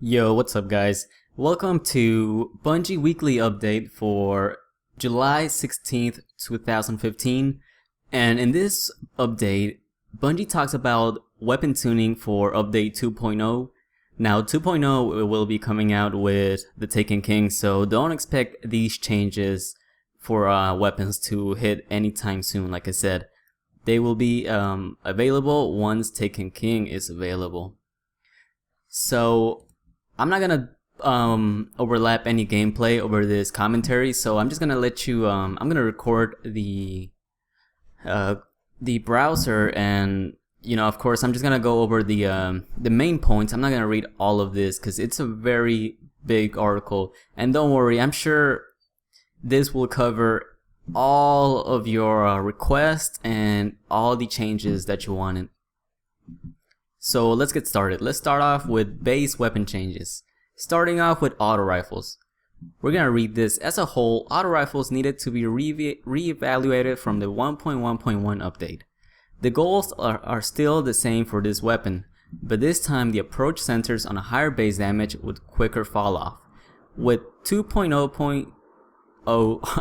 Yo, what's up guys? Welcome to Bungie Weekly Update for July 16th, 2015. And in this update, Bungie talks about weapon tuning for update 2.0. Now 2.0 will be coming out with the Taken King, so don't expect these changes for weapons to hit anytime soon. Like I said, they will be available once Taken King is available. So I'm not gonna overlap any gameplay over this commentary, so I'm just gonna let you. I'm gonna record the browser, and of course, I'm just gonna go over the main points. I'm not gonna read all of this because it's a very big article, and don't worry, I'm sure this will cover all of your requests and all the changes that you wanted. So let's get started. Let's start off with base weapon changes. Starting off with auto rifles. We're gonna read this. As a whole, auto rifles needed to be re-evaluated from the 1.1.1 update. The goals are still the same for this weapon, but this time the approach centers on a higher base damage with quicker fall off. With 2.0.0,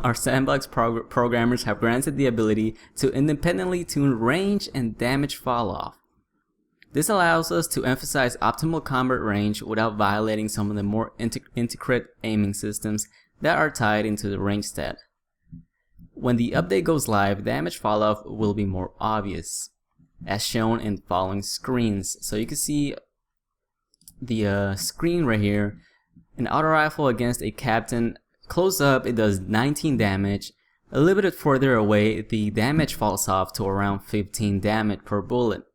our sandbox programmers have granted the ability to independently tune range and damage fall off. This allows us to emphasize optimal combat range without violating some of the more intricate aiming systems that are tied into the range stat. When the update goes live, damage falloff will be more obvious, as shown in following screens. So you can see the screen right here. An auto rifle against a captain, close up it does 19 damage. A little bit further away, the damage falls off to around 15 damage per bullet.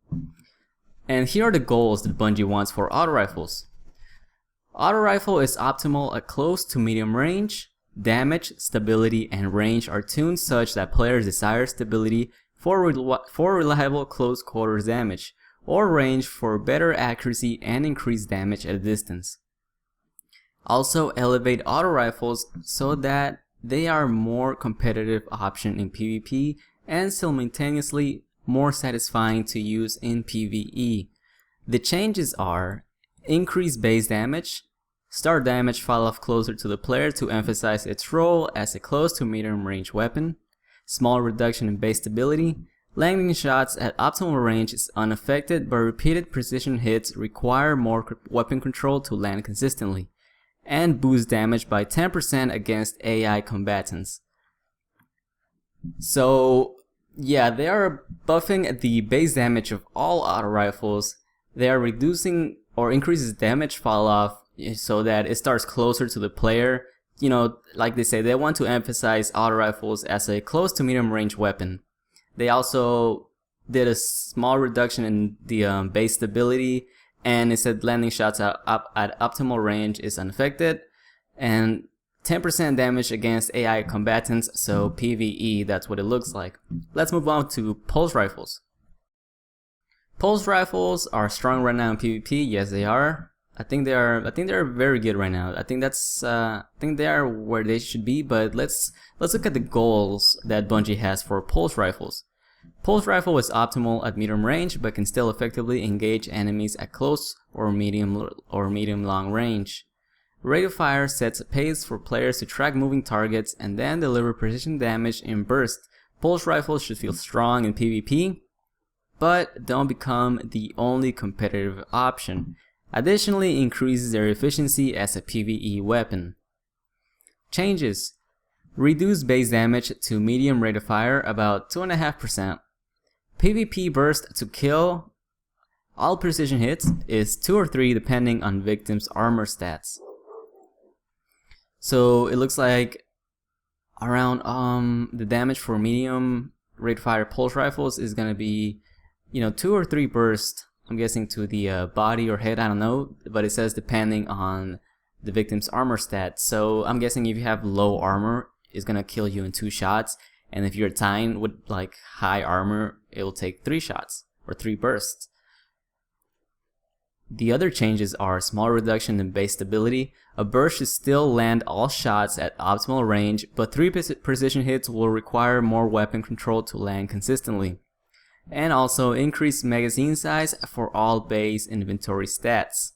And here are the goals that Bungie wants for auto rifles. Auto rifle is optimal at close to medium range. Damage, stability, and range are tuned such that players desire stability for reliable close quarters damage, or range for better accuracy and increased damage at a distance. Also elevate auto rifles so that they are a more competitive option in PvP and simultaneously more satisfying to use in PvE. The changes are increased base damage, start damage fall off closer to the player to emphasize its role as a close to medium range weapon, small reduction in base stability, landing shots at optimal range is unaffected but repeated precision hits require more weapon control to land consistently, and boost damage by 10% against AI combatants. So yeah, they are buffing the base damage of all auto rifles. They are reducing or increases damage fall off so that it starts closer to the player. Like they say, they want to emphasize auto rifles as a close to medium range weapon. They also did a small reduction in the base stability, and it said landing shots at optimal range is unaffected, and 10% damage against AI combatants, so PvE, that's what it looks like. Let's move on to pulse rifles. Pulse rifles are strong right now in PvP. Yes, they are. I think they're very good right now. I think they are where they should be. But let's look at the goals that Bungie has for pulse rifles. Pulse rifle is optimal at medium range, but can still effectively engage enemies at close or medium long range. Rate of fire sets a pace for players to track moving targets and then deliver precision damage in bursts. Pulse rifles should feel strong in PvP, but don't become the only competitive option. Additionally, increases their efficiency as a PvE weapon. Changes: reduce base damage to medium rate of fire about 2.5%. PvP burst to kill all precision hits is 2 or 3 depending on victim's armor stats. So it looks like around the damage for medium rate fire pulse rifles is gonna be 2 or 3 bursts. I'm guessing to the body or head, I don't know, but it says depending on the victim's armor stats. So I'm guessing if you have low armor, it's gonna kill you in 2 shots, and if you're tying with like high armor, it will take 3 shots or 3 bursts. The other changes are small reduction in base stability. A burst should still land all shots at optimal range, but 3 precision hits will require more weapon control to land consistently. And also increased magazine size for all base inventory stats.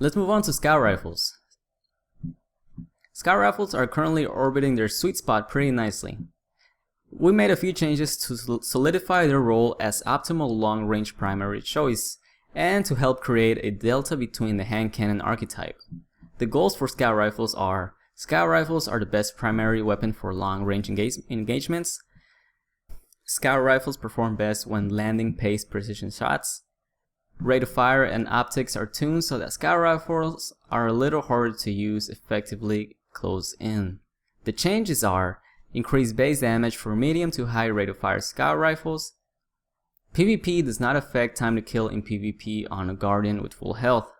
Let's move on to scout rifles. Scout rifles are currently orbiting their sweet spot pretty nicely. We made a few changes to solidify their role as optimal long-range primary choice, and to help create a delta between the hand cannon archetype. The goals for scout rifles are: scout rifles are the best primary weapon for long-range engagements. Scout rifles perform best when landing paced precision shots. Rate of fire and optics are tuned so that scout rifles are a little harder to use effectively close in. The changes are: increased base damage for medium to high rate of fire scout rifles. PvP does not affect time to kill in PvP on a guardian with full health.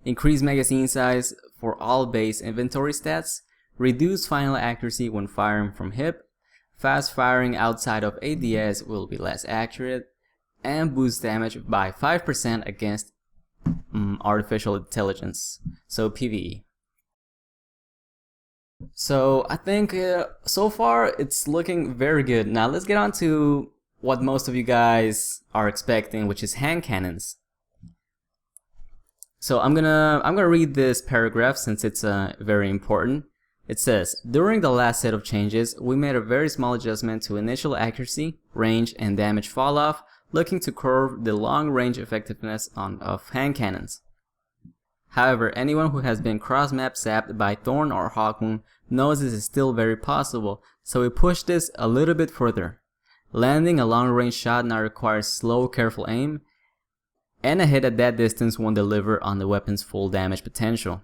Increased magazine size for all base inventory stats. Reduced final accuracy when firing from hip. Fast firing outside of ADS will be less accurate. And boost damage by 5% against artificial intelligence, so PvE. So I think so far it's looking very good. Now let's get on to what most of you guys are expecting, which is hand cannons. So I'm gonna read this paragraph since it's very important. It says, during the last set of changes, we made a very small adjustment to initial accuracy, range, and damage fall off, looking to curb the long-range effectiveness of hand cannons. However, anyone who has been cross-map zapped by Thorn or Hawkmoon knows this is still very possible, so we pushed this a little bit further. Landing a long-range shot now requires slow, careful aim, and a hit at that distance won't deliver on the weapon's full damage potential.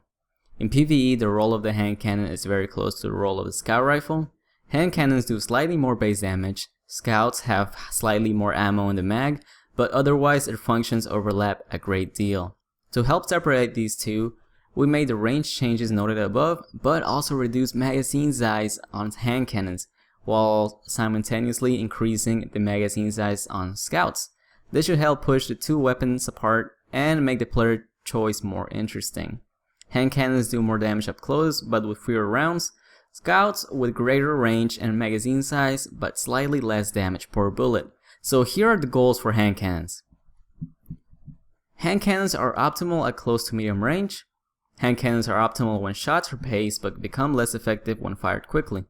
In PvE, the role of the hand cannon is very close to the role of the scout rifle. Hand cannons do slightly more base damage, scouts have slightly more ammo in the mag, but otherwise their functions overlap a great deal. To help separate these two, we made the range changes noted above, but also reduced magazine size on hand cannons, while simultaneously increasing the magazine size on scouts. This should help push the two weapons apart and make the player choice more interesting. Hand cannons do more damage up close, but with fewer rounds. Scouts with greater range and magazine size, but slightly less damage per bullet. So here are the goals for hand cannons. Hand cannons are optimal at close to medium range. Hand cannons are optimal when shots are paced, but become less effective when fired quickly.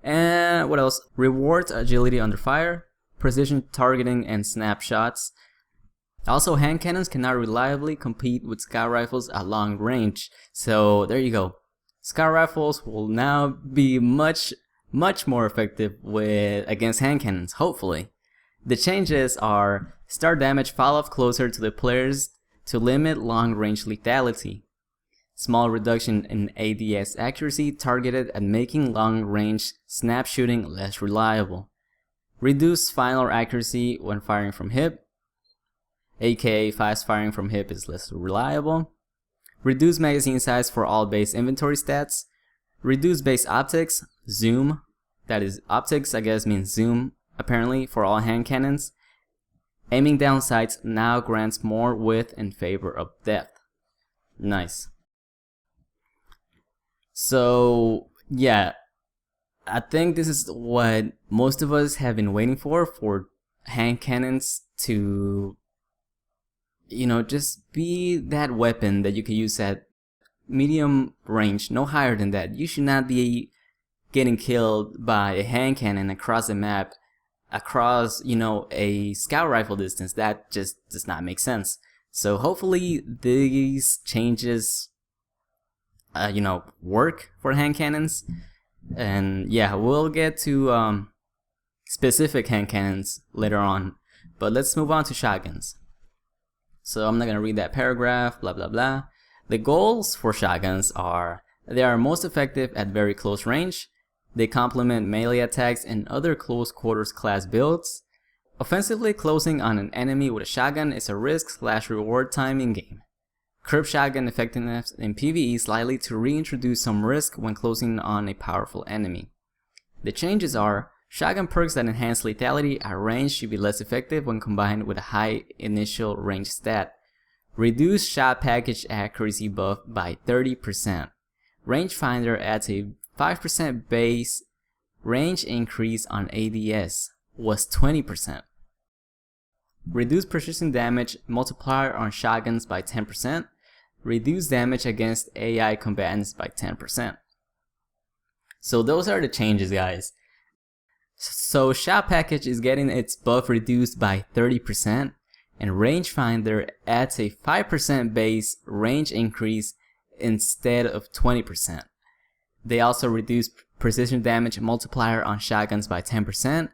And what else? Rewards agility under fire, precision targeting, and snapshots. Also, hand cannons cannot reliably compete with scout rifles at long range. So there you go. Scout rifles will now be much more effective against hand cannons, hopefully. The changes are: start damage fall off closer to the players to limit long range lethality. Small reduction in ADS accuracy targeted at making long range snap shooting less reliable. Reduce final accuracy when firing from hip, aka fast firing from hip is less reliable. Reduce magazine size for all base inventory stats. Reduce base optics, zoom, that is optics I guess means zoom apparently for all hand cannons. Aiming down sights now grants more width in favor of depth. Nice. So yeah, I think this is what most of us have been waiting for hand cannons to, you know, just be that weapon that you can use at medium range, no higher than that. You should not be getting killed by a hand cannon across the map, across, you know, a scout rifle distance. That just does not make sense. So hopefully these changes, you know, work for hand cannons. And yeah, we'll get to specific hand cannons later on. But let's move on to shotguns. So I'm not going to read that paragraph, blah blah blah. The goals for shotguns are: they are most effective at very close range. They complement melee attacks and other close quarters class builds. Offensively closing on an enemy with a shotgun is a risk/reward time in game. Curb shotgun effectiveness in PvE slightly to reintroduce some risk when closing on a powerful enemy. The changes are: shotgun perks that enhance lethality at range should be less effective when combined with a high initial range stat. Reduce shot package accuracy buff by 30%. Rangefinder adds a 5% base range increase on ADS, was 20%. reduce precision damage multiplier on shotguns by 10%, reduce damage against AI combatants by 10%. So those are the changes, guys. So shot package is getting its buff reduced by 30%, and rangefinder adds a 5% base range increase instead of 20%. They also reduce precision damage multiplier on shotguns by 10%,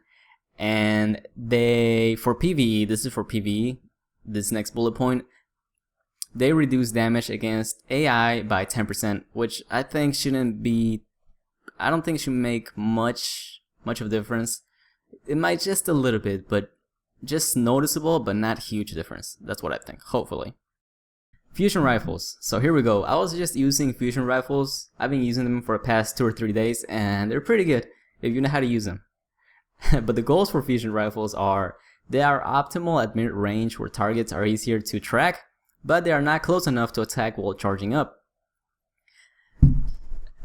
and they, for PvE, this is for PvE, this next bullet point, they reduce damage against AI by 10%, which I think shouldn't be, I don't think it should make much of a difference. It might just a little bit, but just noticeable, but not huge difference. That's what I think, hopefully. Fusion rifles. So here we go. I was just using fusion rifles. I've been using them for the past 2 or 3 days, and they're pretty good if you know how to use them. But the goals for fusion rifles are, they are optimal at mid-range where targets are easier to track, but they are not close enough to attack while charging up.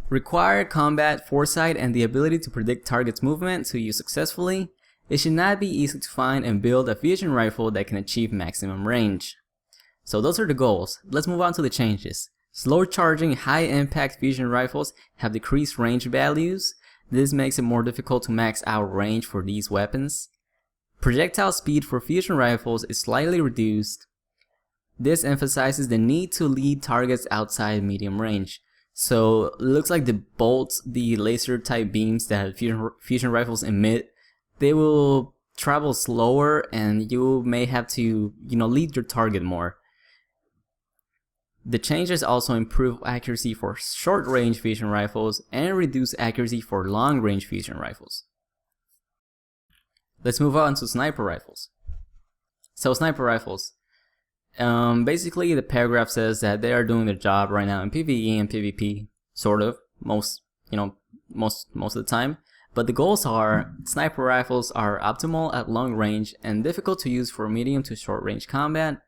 Require combat foresight and the ability to predict target's movement to use successfully. It should not be easy to find and build a fusion rifle that can achieve maximum range. So those are the goals. Let's move on to the changes. Slow charging high impact fusion rifles have decreased range values. This makes it more difficult to max out range for these weapons. Projectile speed for fusion rifles is slightly reduced. This emphasizes the need to lead targets outside medium range. So it looks like the bolts, the laser type beams that fusion rifles emit, they will travel slower and you may have to, lead your target more. The changes also improve accuracy for short range fusion rifles and reduce accuracy for long range fusion rifles. Let's move on to sniper rifles. So sniper rifles. Basically the paragraph says that they are doing their job right now in PvE and PvP, sort of, most of the time. But the goals are, sniper rifles are optimal at long range and difficult to use for medium to short range combat.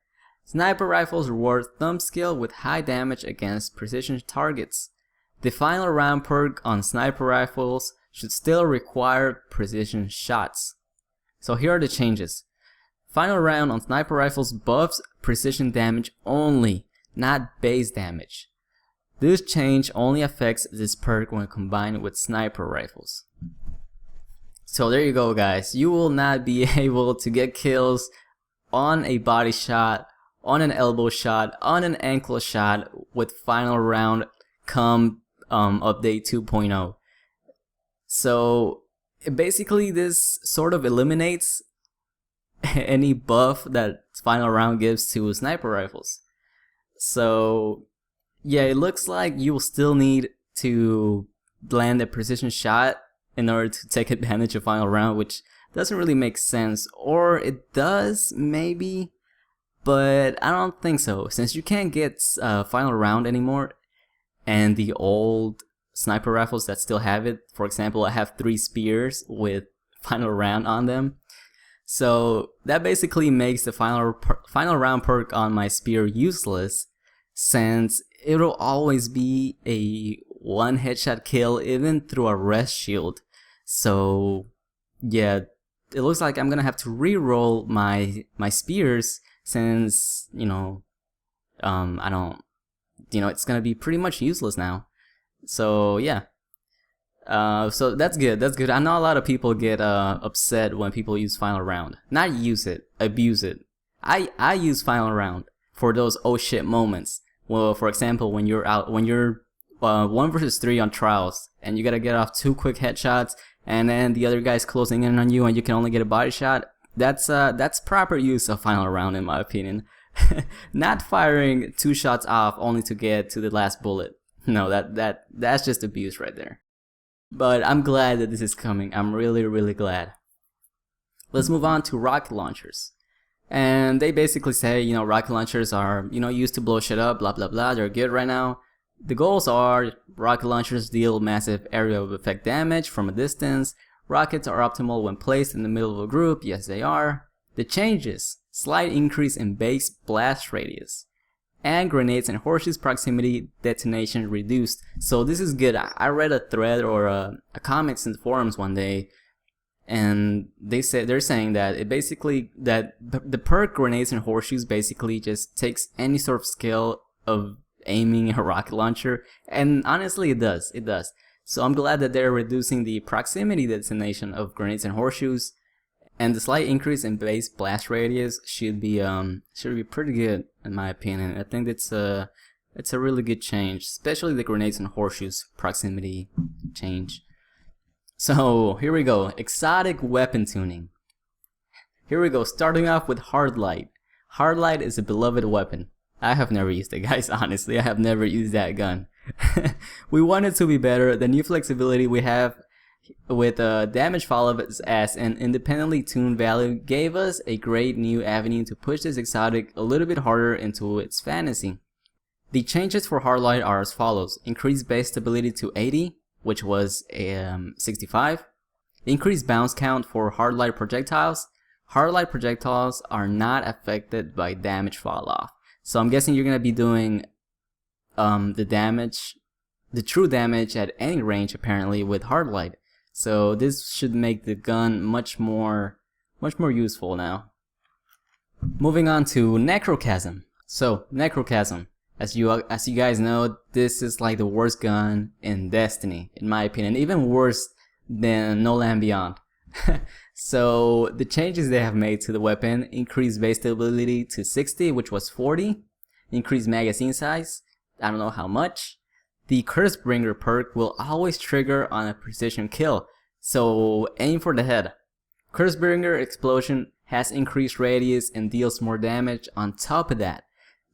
Sniper rifles reward thumb skill with high damage against precision targets. The final round perk on sniper rifles should still require precision shots. So here are the changes. Final round on sniper rifles buffs precision damage only, not base damage. This change only affects this perk when combined with sniper rifles. So there you go, guys. You will not be able to get kills on a body shot, on an elbow shot, on an ankle shot with final round come update 2.0. So basically this sort of eliminates any buff that final round gives to sniper rifles. So yeah, it looks like you will still need to land a precision shot in order to take advantage of final round, which doesn't really make sense. Or it does, maybe, but I don't think so, since you can't get final round anymore. And the old sniper rifles that still have it, for example, I have 3 spears with final round on them. So that basically makes the final round perk on my spear useless, since it'll always be a 1 headshot kill even through a rest shield. So yeah, it looks like I'm gonna have to re-roll my spears, since I don't, it's gonna be pretty much useless now. So yeah. So that's good, that's good. I know a lot of people get upset when people use final round. Not use it, abuse it. I use final round for those oh shit moments. Well, for example, when you're 1 versus 3 on trials and you gotta get off 2 quick headshots and then the other guy's closing in on you and you can only get a body shot. That's proper use of final round in my opinion. Not firing 2 shots off only to get to the last bullet. No, that's just abuse right there. But I'm glad that this is coming. I'm really glad. Let's move on to rocket launchers. And they basically say, rocket launchers are, used to blow shit up, blah blah blah. They're good right now. The goals are, rocket launchers deal massive area of effect damage from a distance. Rockets are optimal when placed in the middle of a group. Yes, they are. The changes: slight increase in base blast radius, and grenades and horseshoes proximity detonation reduced. So this is good. I read a thread or a comments in the forums one day, and they're saying that it basically that the perk grenades and horseshoes basically just takes any sort of skill of aiming a rocket launcher, and honestly it does. So I'm glad that they're reducing the proximity detonation of grenades and horseshoes, and the slight increase in base blast radius should be pretty good in my opinion. I think it's a really good change, especially the grenades and horseshoes proximity change. So here we go, exotic weapon tuning. Here we go, starting off with Hard Light. Hard Light is a beloved weapon. I have never used it, guys, honestly. I have never used that gun. We want it to be better. The new flexibility we have with damage follow as an independently tuned value gave us a great new avenue to push this exotic a little bit harder into its fantasy. The changes for Hard Light are as follows. Increase base stability to 80, which was 65. Increase bounce count for Hard Light projectiles. Hard Light projectiles are not affected by damage fall off. So I'm guessing you're going to be doing the true damage at any range apparently with Hard Light. So this should make the gun much more useful now. Moving on to Necrochasm. So Necrochasm, as you guys know, this is like the worst gun in Destiny, in my opinion, even worse than No Land Beyond. So the changes they have made to the weapon: increase base stability to 60, which was 40, increase magazine size, I don't know how much. The Cursebringer perk will always trigger on a precision kill, so aim for the head. Cursebringer explosion has increased radius and deals more damage on top of that.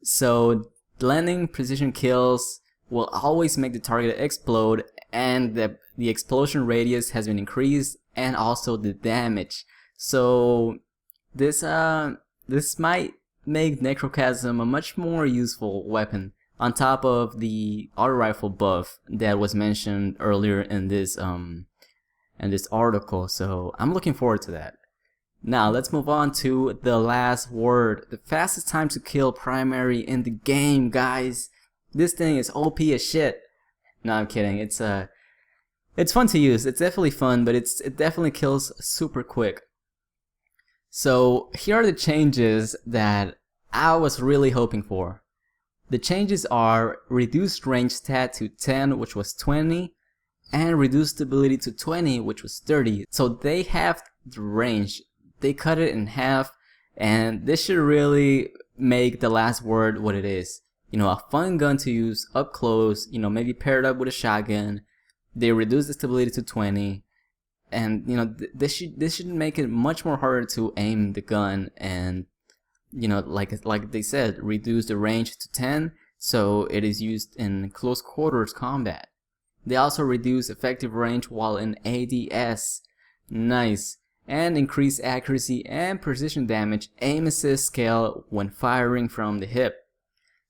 So landing precision kills will always make the target explode, and the explosion radius has been increased, and also the damage. So this might make Necrochasm a much more useful weapon, on top of the auto rifle buff that was mentioned earlier in this article. So I'm looking forward to that. Now let's move on to the last word, the fastest time to kill primary in the game, guys. This thing is OP as shit. No, I'm kidding. It's fun to use. It's definitely fun, but it definitely kills super quick. So here are the changes that I was really hoping for. The changes are reduced range stat to 10, which was 20, and reduced stability to 20, which was 30. So they have the range. They cut it in half, and this should really make the last word what it is. You know, a fun gun to use up close, you know, maybe paired up with a shotgun. They reduce the stability to 20, and you know, this should make it much more harder to aim the gun, and you know, like they said, reduce the range to 10, so it is used in close quarters combat. They also reduce effective range while in ADS. Nice. And increase accuracy and precision damage aim assist scale when firing from the hip.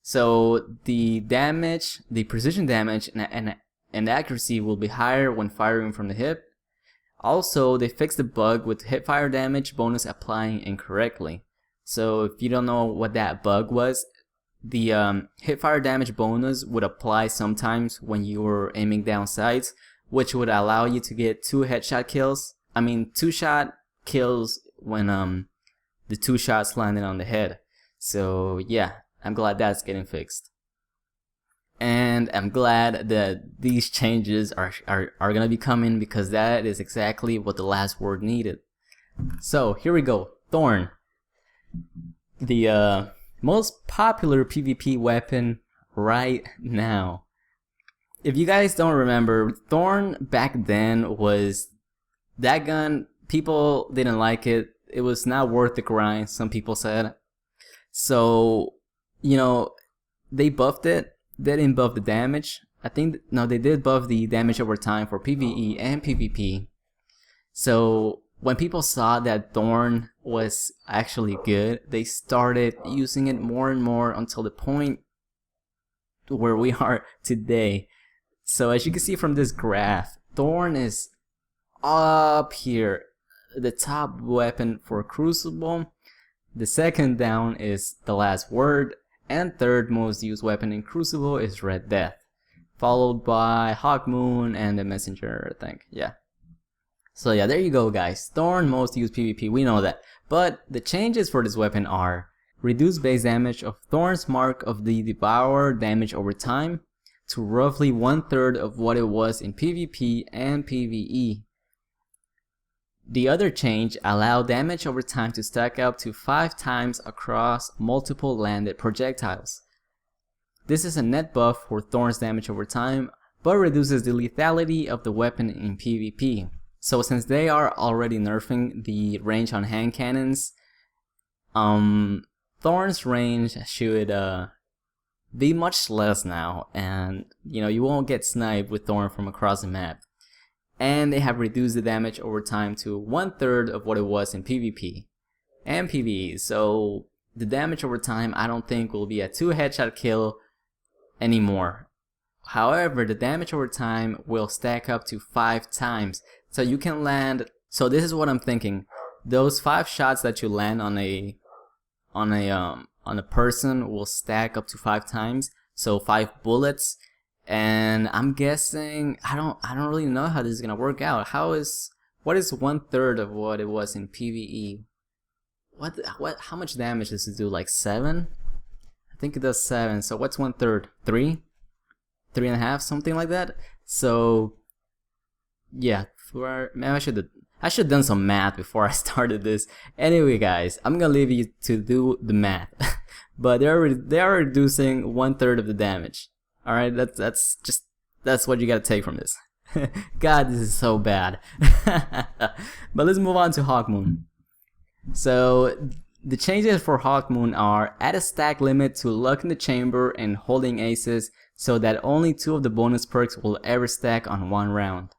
So the damage, the precision damage and accuracy will be higher when firing from the hip. Also, they fixed the bug with hip fire damage bonus applying incorrectly. So if you don't know what that bug was, the hip fire damage bonus would apply sometimes when you were aiming down sights, which would allow you to get two shot kills when the 2 shots landed on the head. So yeah, I'm glad that's getting fixed. And I'm glad that these changes are gonna be coming, because that is exactly what the last word needed. So here we go. Thorn. The most popular PvP weapon right now. If you guys don't remember, Thorn back then was that gun. People didn't like it. It was not worth the grind, some people said. So, you know, they buffed it. They didn't buff the damage. I think, no, they did buff the damage over time for PvE and PvP. So when people saw that Thorn was actually good, they started using it more and more until the point where we are today. So as you can see from this graph, Thorn is up here, the top weapon for Crucible. The second down is the last word, and third most used weapon in Crucible is Red Death, followed by Hawk Moon and the Messenger, I think. Yeah. So yeah, there you go guys. Thorn most used PvP, we know that. But the changes for this weapon are reduce base damage of Thorn's Mark of the Devourer damage over time to roughly 1/3 of what it was in PvP and PvE. The other change allow damage over time to stack up to 5 times across multiple landed projectiles. This is a net buff for Thorn's damage over time, but reduces the lethality of the weapon in PvP. So since they are already nerfing the range on hand cannons, Thorn's range should be much less now, and you won't get sniped with Thorn from across the map. And they have reduced the damage over time to 1/3 of what it was in PvP and PvE. So the damage over time I don't think will be a 2 headshot kill anymore. However, the damage over time will stack up to 5 times. So you can land, so this is what I'm thinking. Those 5 shots that you land on a person will stack up to 5 times. So 5 bullets. And I'm guessing I don't really know how this is gonna work out. What is 1/3 of what it was in PvE? How much damage does it do? Like 7? I think it does 7. So what's 1/3? 3? 3.5, something like that. So yeah, maybe I should have done some math before I started this. Anyway guys, I'm gonna leave you to do the math. But they are reducing 1/3 of the damage. Alright, that's what you gotta take from this. God, this is so bad. But let's move on to Hawkmoon. So the changes for Hawkmoon are add a stack limit to luck in the chamber and holding aces so that only 2 of the bonus perks will ever stack on 1 round.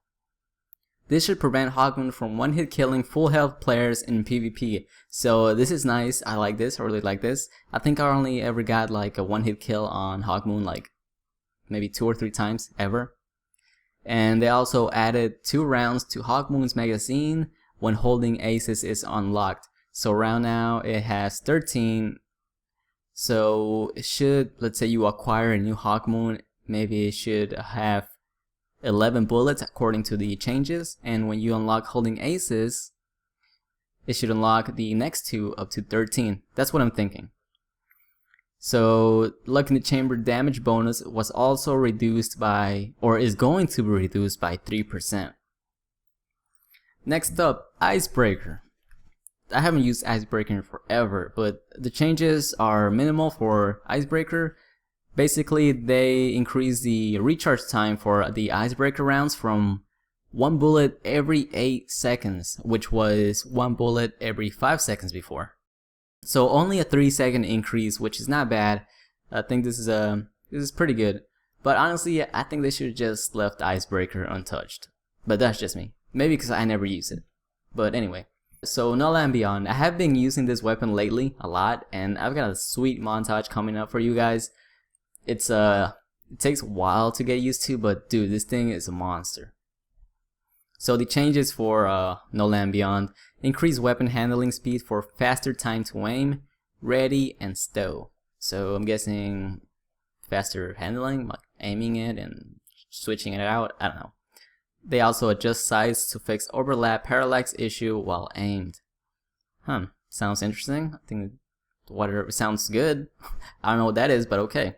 This should prevent Hawkmoon from one-hit killing full health players in PvP. So this is nice. I like this. I really like this. I think I only ever got like a one-hit kill on Hawkmoon like maybe 2 or 3 times ever. And they also added 2 rounds to Hawkmoon's magazine when holding aces is unlocked. So right now it has 13. So it should, let's say you acquire a new Hawkmoon, maybe it should have 11 bullets according to the changes. And when you unlock holding aces, it should unlock the next 2 up to 13. That's what I'm thinking. So luck in the chamber damage bonus was also reduced by, or is going to be reduced by 3%. Next up, Icebreaker. I haven't used Icebreaker in forever, but the changes are minimal for Icebreaker. Basically, they increase the recharge time for the Icebreaker rounds from 1 bullet every 8 seconds, which was 1 bullet every 5 seconds before. So only a 3-second increase, which is not bad. I think this is pretty good. But honestly, I think they should have just left Icebreaker untouched. But that's just me. Maybe because I never use it. But anyway. So Null and Beyond. I have been using this weapon lately a lot, and I've got a sweet montage coming up for you guys. It takes a while to get used to, but dude, this thing is a monster. So the changes for Null and Beyond: increase weapon handling speed for faster time to aim, ready, and stow. So I'm guessing faster handling, like aiming it and switching it out. I don't know. They also adjust sights to fix overlap parallax issue while aimed. Sounds interesting. I think whatever sounds good. I don't know what that is, but okay.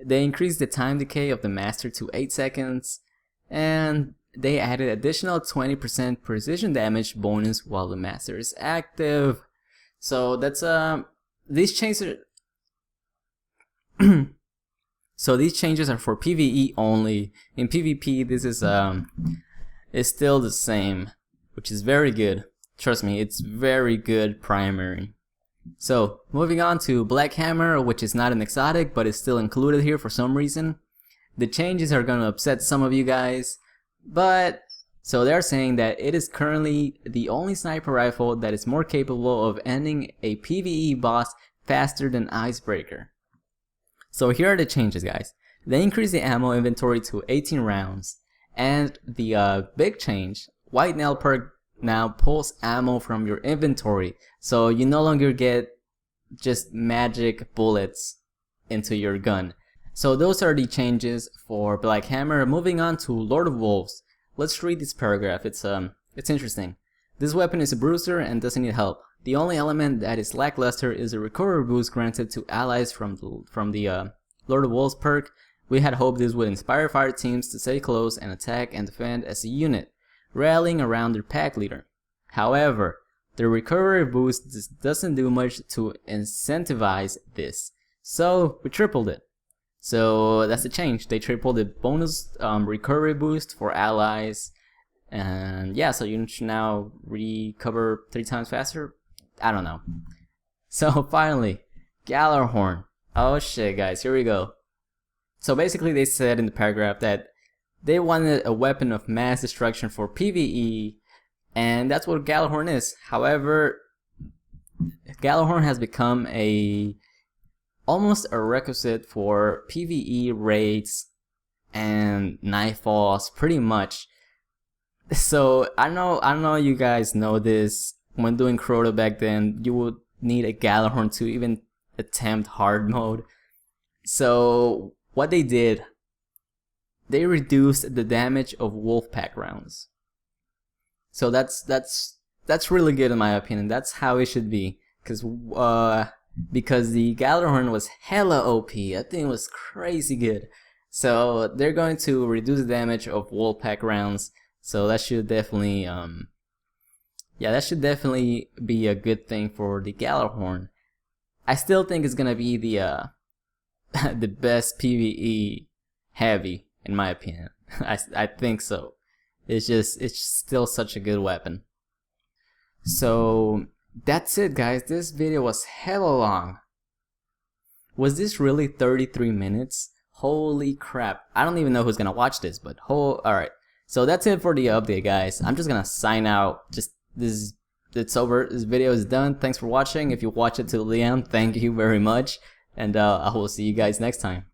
They increased the time decay of the master to 8 seconds, and they added additional 20% precision damage bonus while the master is active. So that's these changes are so these changes are for PvE only. In PvP, this is still the same, which is very good. Trust me, it's very good primary. So moving on to Black Hammer, which is not an exotic, but is still included here for some reason. The changes are gonna upset some of you guys, but so they're saying that it is currently the only sniper rifle that is more capable of ending a PvE boss faster than Icebreaker. So here are the changes, guys. They increase the ammo inventory to 18 rounds, and the big change, White Nail perk now pulls ammo from your inventory, so you no longer get just magic bullets into your gun. So those are the changes for Black Hammer. Moving on to Lord of Wolves. Let's read this paragraph. It's It's interesting. This weapon is a bruiser and doesn't need help. The only element that is lackluster is a recovery boost granted to allies from the Lord of Wolves perk. We had hoped this would inspire fire teams to stay close and attack and defend as a unit, rallying around their pack leader. However, the recovery boost doesn't do much to incentivize this, so we tripled it. So that's the change. They tripled the bonus recovery boost for allies, and yeah, so you should now recover 3 times faster. I don't know. So finally, Gjallarhorn. Oh shit, guys, here we go. So basically they said in the paragraph that they wanted a weapon of mass destruction for PvE, and that's what Gjallarhorn is. However, Gjallarhorn has become almost a requisite for PvE raids and nightfalls, pretty much. So I know you guys know this. When doing Crota back then, you would need a Gjallarhorn to even attempt hard mode. So what they did, they reduced the damage of Wolfpack rounds. So that's really good in my opinion. That's how it should be, because the Gjallarhorn was hella OP. That thing was crazy good. So they're going to reduce the damage of Wolfpack rounds. So that should definitely that should definitely be a good thing for the Gjallarhorn. I still think it's gonna be the the best PvE heavy in my opinion. I think so. It's still such a good weapon. So that's it, guys. This video was hella long. Was this really 33 minutes? Holy crap. I don't even know who's gonna watch this, but alright. So that's it for the update, guys. I'm just gonna sign out. It's over. This video is done. Thanks for watching. If you watch it till the end, thank you very much. And I will see you guys next time.